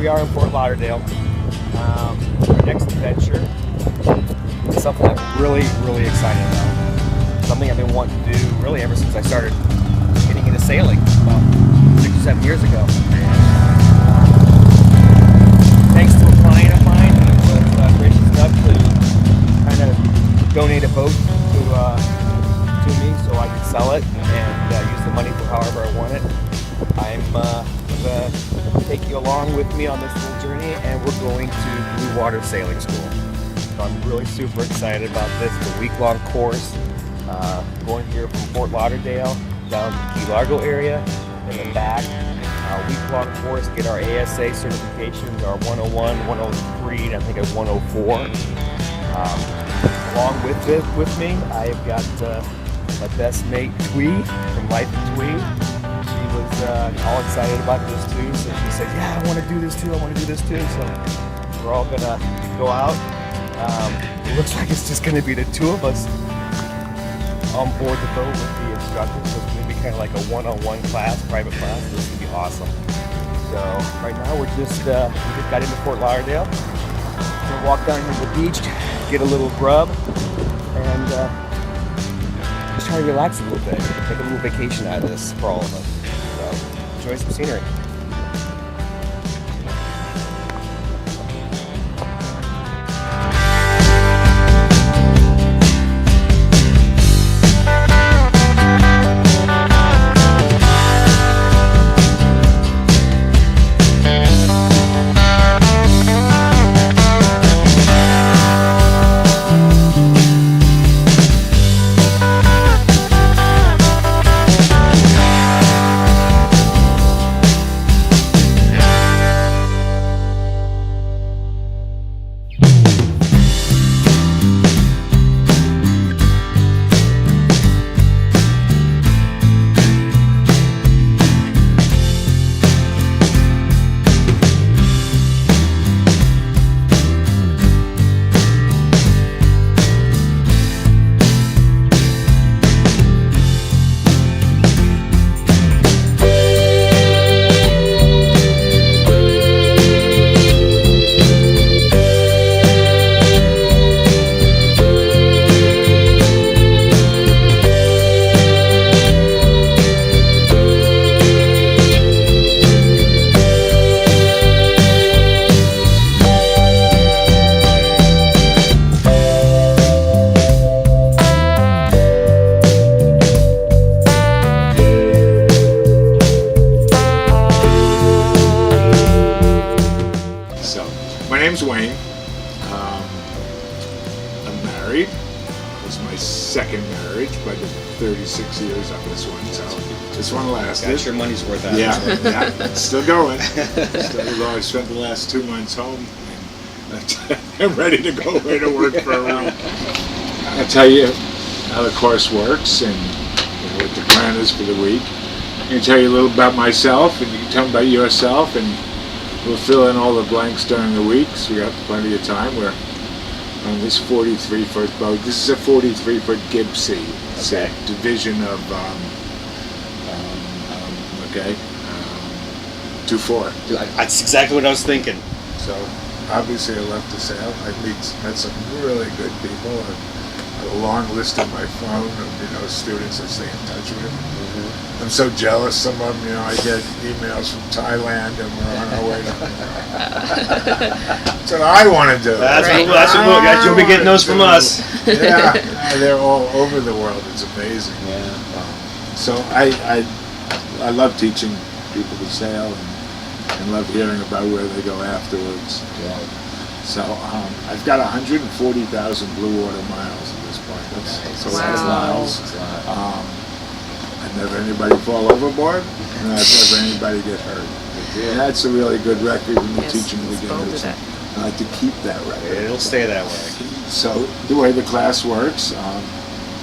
we are in Fort Lauderdale. Our next adventure is something I'm really, really excited about. Something I've been wanting to do really ever since I started getting into sailing about 6 or 7 years ago. Thanks to a client of mine who was gracious enough to kind of donate a boat to me so I could sell it and use the money for however I want it. I'm going to take you along with me on this little journey, and we're going to Blue Water Sailing School. So I'm really super excited about this. It's a week-long course going here from Fort Lauderdale down to the Key Largo area and then back. Week-long course, get our ASA certifications, our 101, 103, and I think a 104. Along with me, I've got my best mate, Twee, from Life in Twee. She was all excited about this too, so she said, yeah, I want to do this too, So we're all gonna go out. It looks like it's just gonna be the two of us on board the boat with the instructors. So it's gonna be kind of like a one-on-one class, private class. This is gonna be awesome. So right now we just got into Fort Lauderdale. We're gonna walk down here to the beach, get a little grub, and just try to relax a little bit, take a little vacation out of this for all of us. So enjoy some scenery. Wayne. I'm married. It was my second marriage, but 36 years on this one, so this one lasted. Got your money's worth out. Yeah, it's still going. I spent the last 2 months home, and I'm ready to go away to work for a week. I'll tell you how the course works and what the plan is for the week. I can tell you a little about myself, and you can tell me about yourself, and we'll fill in all the blanks during the week, so we got plenty of time. We're on this 43-foot boat. This is a 43-foot Gibbsy. It's a division of, 2-4. That's exactly what I was thinking. So, obviously I love to sail. I've met some really good people. I have a long list on my phone of, students I stay in touch with. Mm-hmm. I'm so jealous. Some of them, I get emails from Thailand and we're on our way to That's what I want to do. That's what you'll be getting those from us. Yeah, they're all over the world. It's amazing. Yeah. So I love teaching people to sail and love hearing about where they go afterwards. Yeah. So I've got 140,000 blue water miles at this point. That's a lot of miles. I've never had anybody fall overboard, and I've never had anybody get hurt. And that's a really good record when you're teaching beginners. I like to keep that record. It'll stay that way. So the way the class works,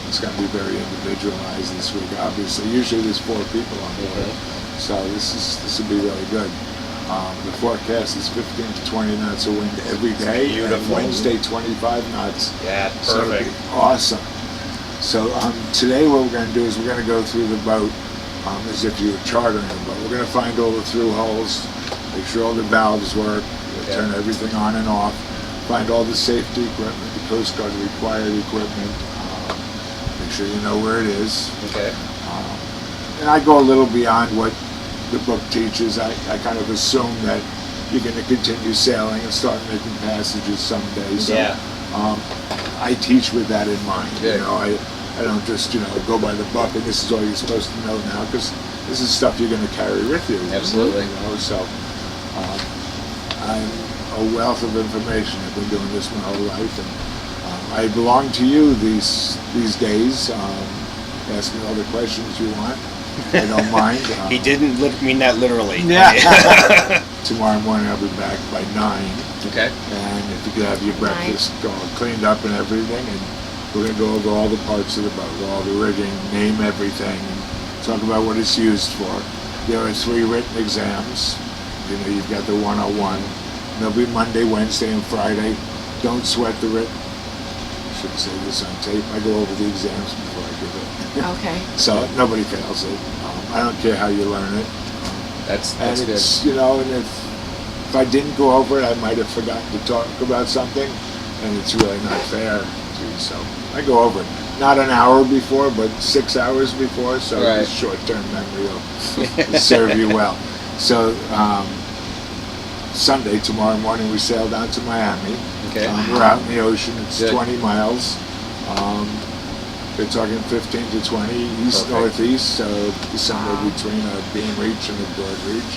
it's going to be very individualized this week. Obviously, usually there's 4 people on board, so this will be really good. The forecast is 15 to 20 knots of wind every day. Beautiful. And Wednesday, 25 knots. Yeah, perfect. So it'll be awesome. So today what we're going to do is we're going to go through the boat as if you were chartering a boat. We're going to find all the through holes, make sure all the valves work, Okay. turn everything on and off, find all the safety equipment, the Coast Guard required equipment, make sure you know where it is. Okay. And I go a little beyond what the book teaches. I kind of assume that you're going to continue sailing and start making passages someday. So Yeah. I teach with that in mind. Good. You know, I don't just, you know, go by the book and this is all you're supposed to know now, because this is stuff you're going to carry with you. Absolutely. You know, so I'm a wealth of information. I've been doing this my whole life, and I belong to you these days. Ask me all the questions you want. I don't mind. He didn't mean that literally. Yeah. Tomorrow morning I'll be back by 9. Okay. And if you could have your breakfast all cleaned up and everything, and we're going to go over all the parts of the boat, all the rigging, name everything, and talk about what it's used for. There are 3 written exams. You know, you've got the 101. They'll be Monday, Wednesday, and Friday. Don't sweat the written. I should say this on tape. I go over the exams before I give it. Okay. So nobody fails it. I don't care how you learn it. That's And good. it's, you know, and if I didn't go over it, I might have forgotten to talk about something, and it's really not fair. So I go over it. Not an hour before, but 6 hours before, so Right. the short-term memory will serve you well. So Sunday, tomorrow morning, we sail down to Miami. Okay. We're out in the ocean. It's Good. 20 miles. They're talking 15 to 20 east Perfect. northeast, so somewhere between a beam reach and a broad reach.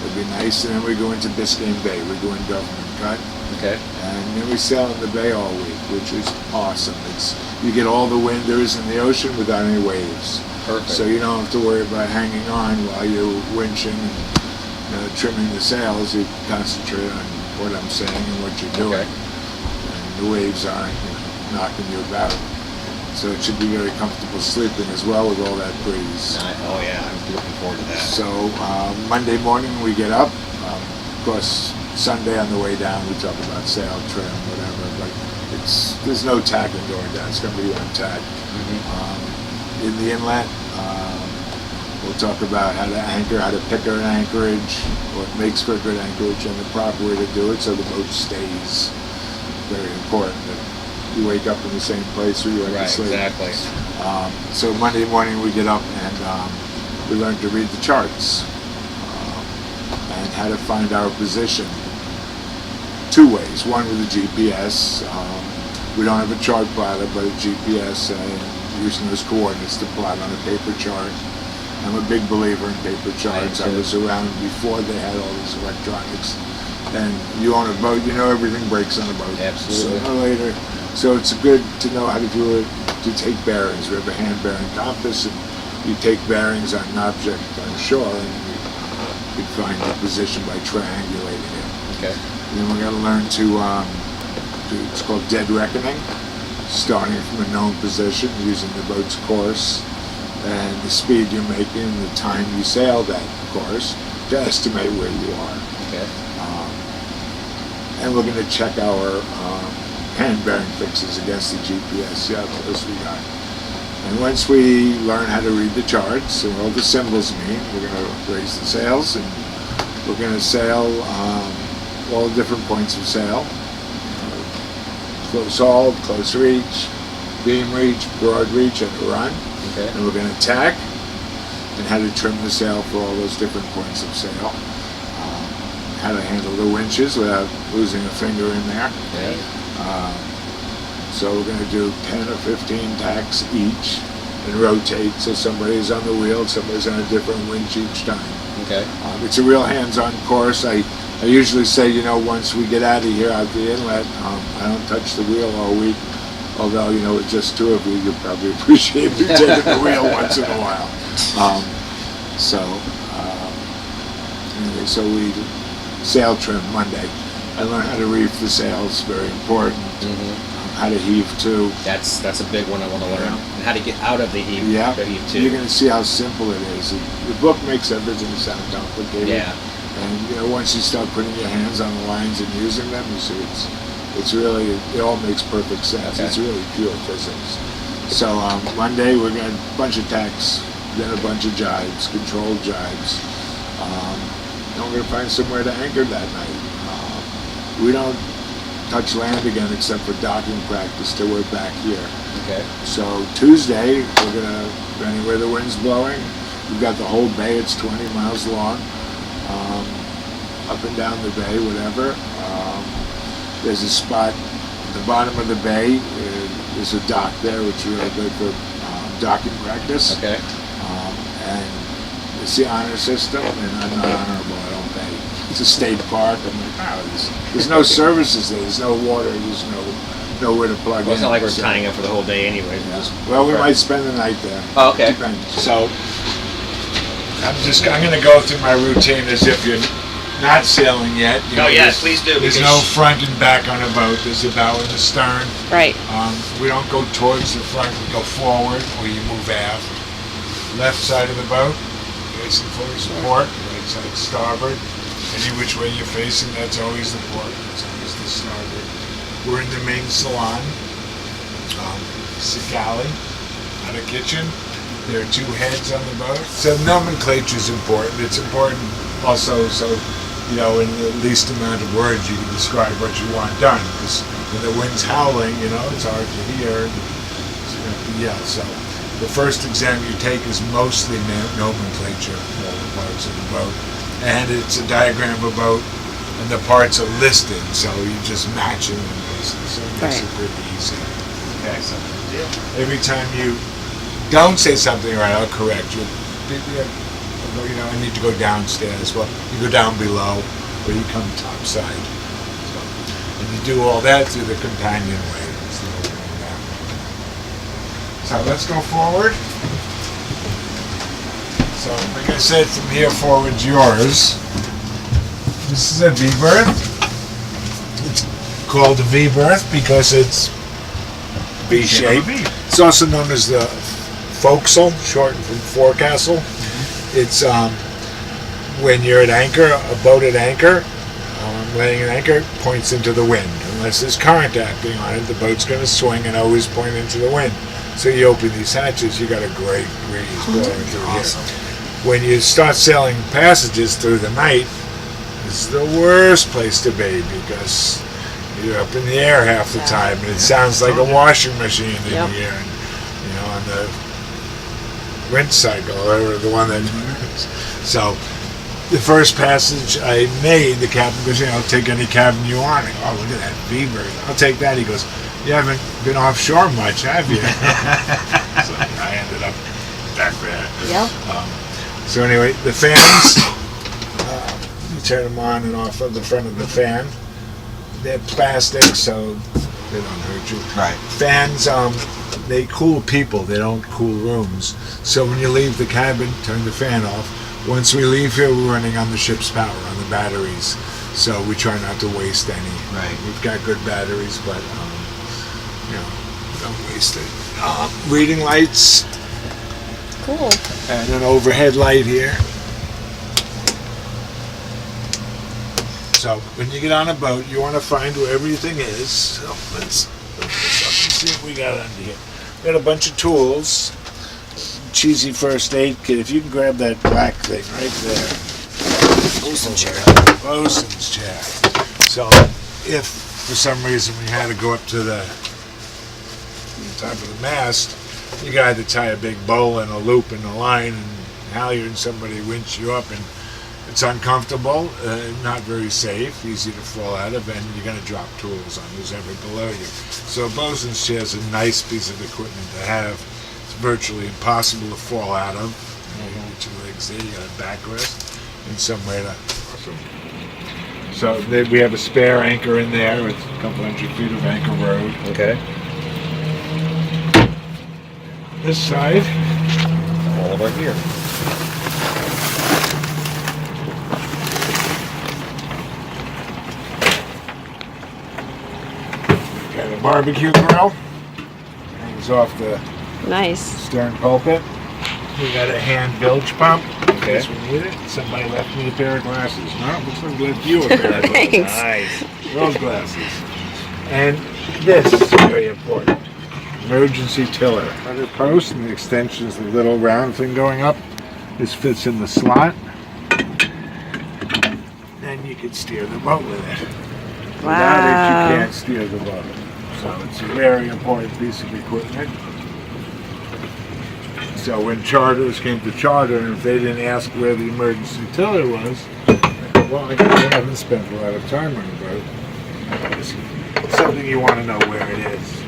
It'd be nice. And then we go into Biscayne Bay. We go in Government Cut, Okay. and then we sail in the bay all week, which is awesome. You get all the wind there is in the ocean without any waves. Perfect. So you don't have to worry about hanging on while you're winching and trimming the sails. You concentrate on what I'm saying and what you're doing. Okay. And the waves aren't knocking you about. So it should be very comfortable sleeping as well with all that breeze. Oh yeah, I'm looking forward to that. So Monday morning we get up. Of course, Sunday on the way down we talk about sail, trim, whatever. But there's no tacking going down. It's going to be on tack. Mm-hmm. In the inlet, we'll talk about how to anchor, how to pick an anchorage, what makes for a good anchorage, and the proper way to do it so the boat stays. Very important that you wake up in the same place where you went to sleep. Exactly. So Monday morning we get up and we learn to read the charts and how to find our position. 2 ways. One with a GPS. We don't have a chart plotter, but a GPS using those coordinates to plot on a paper chart. I'm a big believer in paper charts. I was around before they had all these electronics. And you own a boat, you know everything breaks on a boat. Absolutely. Sooner or later. So it's good to know how to do it, to take bearings. We have a hand bearing compass, and you take bearings on an object on shore, and you can find the position by triangulating it. Okay. And then we're going to learn to do, it's called dead reckoning, starting from a known position, using the boat's course, and the speed you're making, and the time you sail that course, to estimate where you are. Okay. And we're going to check our hand bearing fixes against the GPS. See how close we got. And once we learn how to read the charts and what the symbols mean, we're going to raise the sails, and we're going to sail all the different points of sail. Close haul, close reach, beam reach, broad reach, and a run. Okay. And we're going to tack and how to trim the sail for all those different points of sail. How to handle the winches without losing a finger in there. Yeah. So we're going to do 10 or 15 tacks each and rotate, so somebody's on the wheel, somebody's on a different winch each time. Okay. It's a real hands-on course. I usually say, once we get out of here, out the inlet, I don't touch the wheel all week. Although, with just 2 of you, you'll probably appreciate me taking the wheel once in a while. Anyway, so we sail trim Monday. I learned how to reef the sails, very important. Mm-hmm. How to heave too. That's a big one I want to learn. And how to get out of the heave. Yeah, The heave too. you're going to see how simple it is. The book makes everything sound complicated. Yeah. And once you start putting your hands on the lines and using them, you see it's really, it all makes perfect sense. Okay. It's really pure physics. So Monday we're going to a bunch of tacks, then a bunch of jibes, controlled jibes. and we're going to find somewhere to anchor that night. We don't touch land again except for docking practice till we're back here. Okay. So Tuesday, we're going to, anywhere the wind's blowing, we've got the whole bay, it's 20 miles long, up and down the bay, whatever. There's a spot at the bottom of the bay, there's a dock there, which is really good for docking practice. Okay. And it's the honor system, and I'm not honorable, I don't pay. It's a state park, I'm like, wow, there's no services there, there's no water, there's nowhere to plug in. Well, it's not like we're So, tying up for the whole day anyway. well, we might spend the night there. Oh, okay. Depends. So I'm going to go through my routine as if you're not sailing yet. You know, yes, please do. There's no front and back on a boat. There's a bow and a stern. Right. We don't go towards the front. We go forward, or you move aft. Left side of the boat, facing forward is port. Right side starboard. Any which way you're facing, that's always the port. That's always the starboard. We're in the main salon. It's a galley, not a kitchen. There are two heads on the boat. So nomenclature is important. It's important also so, you know, in the least amount of words you can describe what you want done. Because when the wind's howling, you know, it's hard to hear. Yeah, so the first exam you take is mostly nomenclature, all the parts of the boat. And it's a diagram of a boat, and the parts are listed, so you just match them. So it makes it pretty easy. Okay, so every time you don't say something right, I'll correct you. You know, I need to go downstairs. Well, you go down below, or you come topside. So, and you do all that through the companionway. So let's go forward. So, like I said, from here forward's yours. This is a V-berth. It's called a V-berth because it's V-shaped. It's also known as the forecastle, shortened from forecastle. It's when you're at anchor, a boat at anchor, laying an anchor points into the wind. Unless there's current acting on it, the boat's going to swing and always point into the wind. So you open these hatches, you got a great breeze blowing through here. When you start sailing passages through the night, this is the worst place to be because you're up in the air half the time, and it sounds like a washing machine in here. And, you know, on the rinse cycle, or the one that. So, the first passage I made, the captain goes, you know, take any cabin you want. I go, oh, look at that V-berth. I'll take that. He goes, you haven't been offshore much, have you? So I ended up back there. Yep. So anyway, the fans, you turn them on and off of the front of the fan. They're plastic, so they don't hurt you. Right. Fans, they cool people. They don't cool rooms. So when you leave the cabin, turn the fan off. Once we leave here, we're running on the ship's power, on the batteries. So we try not to waste any. Right. We've got good batteries, but you know, don't waste it. Reading lights. Cool. And an overhead light here. So when you get on a boat, you want to find where everything is. So let's open this up and see what we got under here. We got a bunch of tools. Cheesy first aid kit. If you can grab that black thing right there. Bosun's chair. Bosun's chair. So if for some reason we had to go up to the top of the mast, you got to tie a big bowl and a loop and a line and halyard and somebody winch you up, and it's uncomfortable, not very safe, easy to fall out of, and you're going to drop tools on who's ever below you. So a bosun's chair is a nice piece of equipment to have. It's virtually impossible to fall out of. You got your legs there, you got a backrest, and somewhere to. So we have a spare anchor in there with a couple hundred feet of anchor road. Okay. This side. All over here. Got a barbecue grill. Hangs off the Nice. stern pulpit. We got a hand bilge pump. Okay. In case we need it. Somebody left me a pair of glasses. No, looks like we left you a pair of glasses. Thanks. Nice. Those glasses. And this is very important. Emergency tiller. Rudder post, and the extension is the little round thing going up. This fits in the slot. you can steer the boat with it. Wow. Without it, you can't steer the boat. So it's a very important piece of equipment. So when charters came to charter, and if they didn't ask where the emergency tiller was, I thought, well, I haven't spent a lot of time on a boat. It's something you want to know where it is.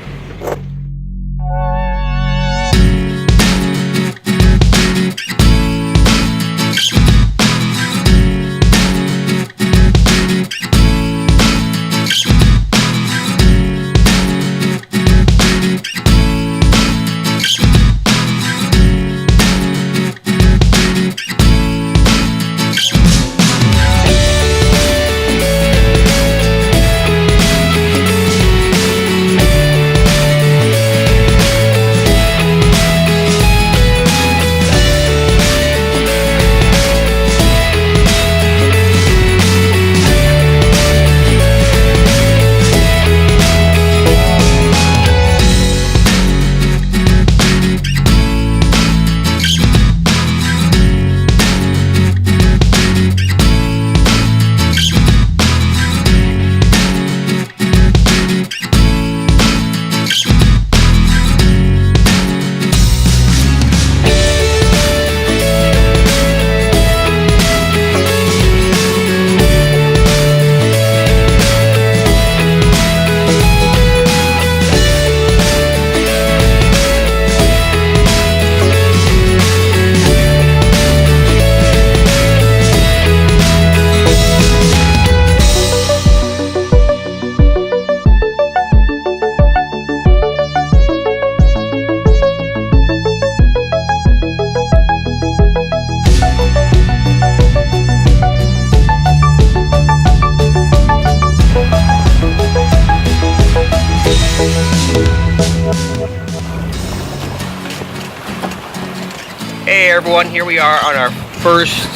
Hey everyone, here we are on our first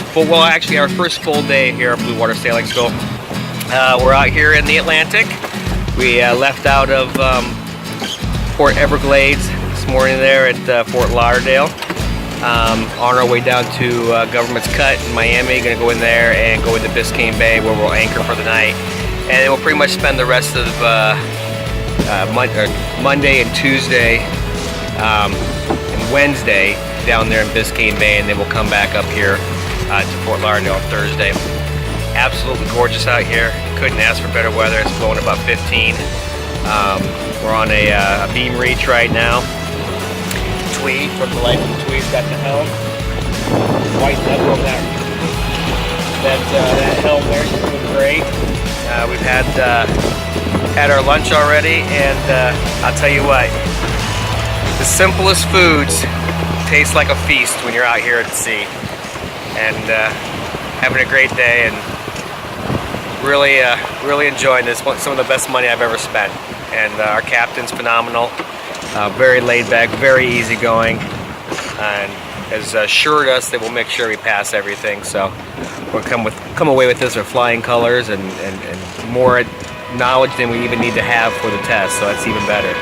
full day here at Blue Water Sailing School. We're out here in the Atlantic. We left out of Port Everglades this morning there at Fort Lauderdale. On our way down to Government's Cut in Miami, gonna go in there and go into Biscayne Bay where we'll anchor for the night. And then we'll pretty much spend the rest of Monday and Tuesday and Wednesday down there in Biscayne Bay, and then we'll come back up here to Fort Lauderdale on Thursday. Absolutely gorgeous out here. Couldn't ask for better weather. It's blowing about 15. We're on a beam reach right now. Tweed from the Life of Tweed's got the helm. White knuckle on that helm there. She's doing great. We've had our lunch already, and I'll tell you what, the simplest foods taste like a feast when you're out here at sea. And having a great day, and really enjoying this. Some of the best money I've ever spent. And our captain's phenomenal, very laid back, very easygoing, and has assured us that we'll make sure we pass everything. So we'll come away with this with flying colors and more knowledge than we even need to have for the test. So that's even better.